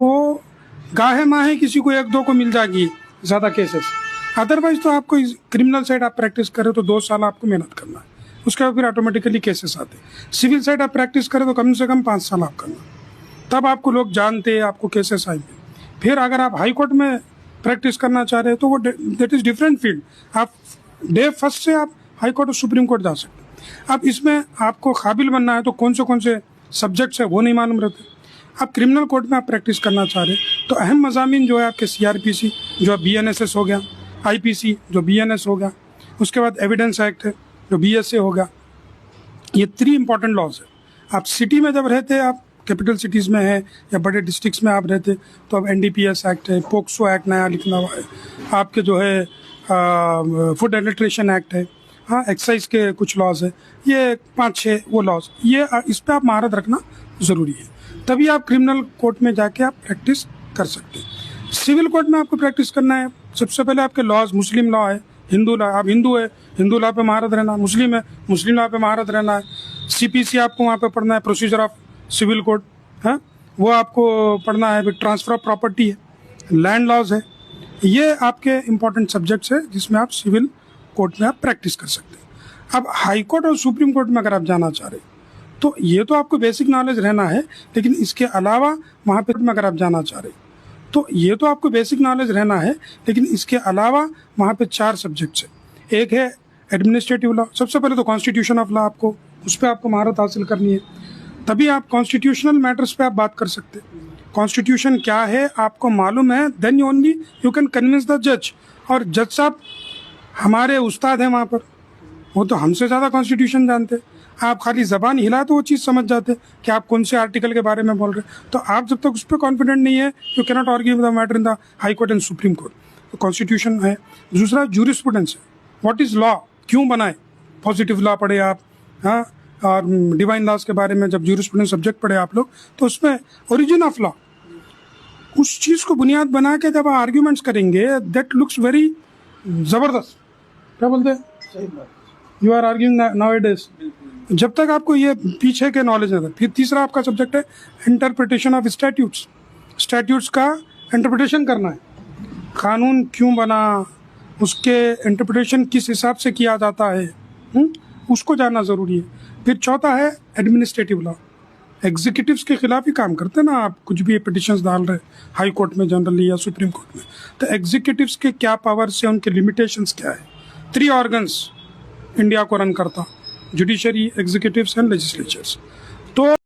वो गाहे माहे किसी को एक दो को मिल जाएगी ज़्यादा केसेस। अदरवाइज तो आपको क्रिमिनल साइड आप प्रैक्टिस करें तो 2 साल आपको मेहनत करना है, उसके बाद फिर ऑटोमेटिकली केसेस आते हैं। सिविल साइड आप प्रैक्टिस करें तो कम से कम 5 साल आप करना, तब आपको लोग जानते हैं, आपको केसेस आएंगे। फिर अगर आप हाई कोर्ट में प्रैक्टिस करना चाह रहे हैं तो वो दैट इज़ डिफरेंट फील्ड। आप डे फर्स्ट से आप हाई कोर्ट और सुप्रीम कोर्ट जा सकते हैं। अब इसमें आपको काबिल बनना है तो कौन से सब्जेक्ट्स है वो नहीं मालूम रहते। आप क्रिमिनल कोर्ट में आप प्रैक्टिस करना चाह रहे हैं तो अहम मज़ामीन जो है आपके CRPC जो BNSS हो गया, IPC जो BNS हो गया, उसके बाद एविडेंस एक्ट है जो BSA हो गया। ये 3 इंपॉर्टेंट लॉज है। आप सिटी में जब रहते हैं, आप कैपिटल सिटीज़ में है या बड़े डिस्ट्रिक्ट्स में आप रहते तो अब NDPS एक्ट है, पोक्सो एक्ट नया लिखना हुआ है, आपके जो है फूड एडल्ट्रेशन एक्ट है, हाँ एक्साइज के कुछ लॉज है, ये 5-6 वो लॉज, ये इस पर आप महारत रखना ज़रूरी है, तभी आप क्रिमिनल कोर्ट में जाके आप प्रैक्टिस कर सकते हैं। सिविल कोर्ट में आपको प्रैक्टिस करना है, सबसे पहले आपके लॉज, मुस्लिम लॉ है, हिंदू लॉ, आप हिंदू है, हिंदू लॉ पे महारत रहना, मुस्लिम है, मुस्लिम लॉ पे महारत रहना है, CPC आपको वहाँ पे पढ़ना है, प्रोसीजर ऑफ सिविल कोड है वो आपको पढ़ना है, फिर ट्रांसफर ऑफ प्रॉपर्टी है, लैंड लॉज है। ये आपके इम्पोर्टेंट सब्जेक्ट्स है जिसमें आप सिविल कोर्ट में आप प्रैक्टिस कर सकते हैं। अब हाई कोर्ट और सुप्रीम कोर्ट में अगर आप जाना चाह रहे हैं तो ये तो आपको बेसिक नॉलेज रहना है, लेकिन इसके अलावा वहाँ पे अगर आप जाना चाह रहे हैं तो ये तो आपको बेसिक नॉलेज रहना है, लेकिन इसके अलावा वहाँ पे 4 सब्जेक्ट्स है। एक है एडमिनिस्ट्रेटिव लॉ, सबसे पहले तो कॉन्स्टिट्यूशन ऑफ लॉ, आपको उस पर आपको महारत हासिल करनी है, तभी आप कॉन्स्टिट्यूशनल मैटर्स पे आप बात कर सकते हैं। कॉन्स्टिट्यूशन क्या है आपको मालूम है, then only you can convince the जज। और जज साहब हमारे उस्ताद हैं वहाँ पर, वो तो हमसे ज़्यादा कॉन्स्टिट्यूशन जानते हैं। आप खाली ज़बान हिला तो वो चीज़ समझ जाते हैं कि आप कौन से आर्टिकल के बारे में बोल रहे हैं। तो आप जब तक उस पर कॉन्फिडेंट नहीं है, you cannot argue the matter in the high court and supreme court. तो कॉन्स्टिट्यूशन है। दूसरा जूरिस्प्रूडेंस है, व्हाट इज़ लॉ, क्यों बनाए, पॉजिटिव लॉ पढ़े आप, हाँ, और डिवाइन लॉज के बारे में जब जूरिस्प्रूडेंस सब्जेक्ट पढ़े आप लोग तो उसमें ओरिजिन ऑफ लॉ, उस चीज़ को बुनियाद बना के जब आर्ग्यूमेंट्स करेंगे दैट लुक्स वेरी ज़बरदस्त। क्या बोलते हैं, यू आर आर्ग्यूइंग नाउअडेज। जब तक आपको ये पीछे के नॉलेज नहीं था। फिर तीसरा आपका सब्जेक्ट है इंटरप्रिटेशन ऑफ स्टैट्यूट्स, स्टैट्यूट्स का इंटरप्रिटेशन करना है, कानून क्यों बना, उसके इंटरप्रिटेशन किस हिसाब से किया जाता है, उसको जानना ज़रूरी है। फिर चौथा है एडमिनिस्ट्रेटिव लॉ, एग्जीक्यूटिव्स के खिलाफ ही काम करते हैं ना आप, कुछ भी पिटिशंस डाल रहे हाई कोर्ट में जनरली या सुप्रीम कोर्ट में, तो एग्जीक्यूटिव्स के क्या पावर्स है, उनके लिमिटेशंस क्या है। 3 ऑर्गन्स इंडिया को रन करता, जुडिशरी, एग्जीक्यूटिव्स एंड लेजिस्लेचर्स। तो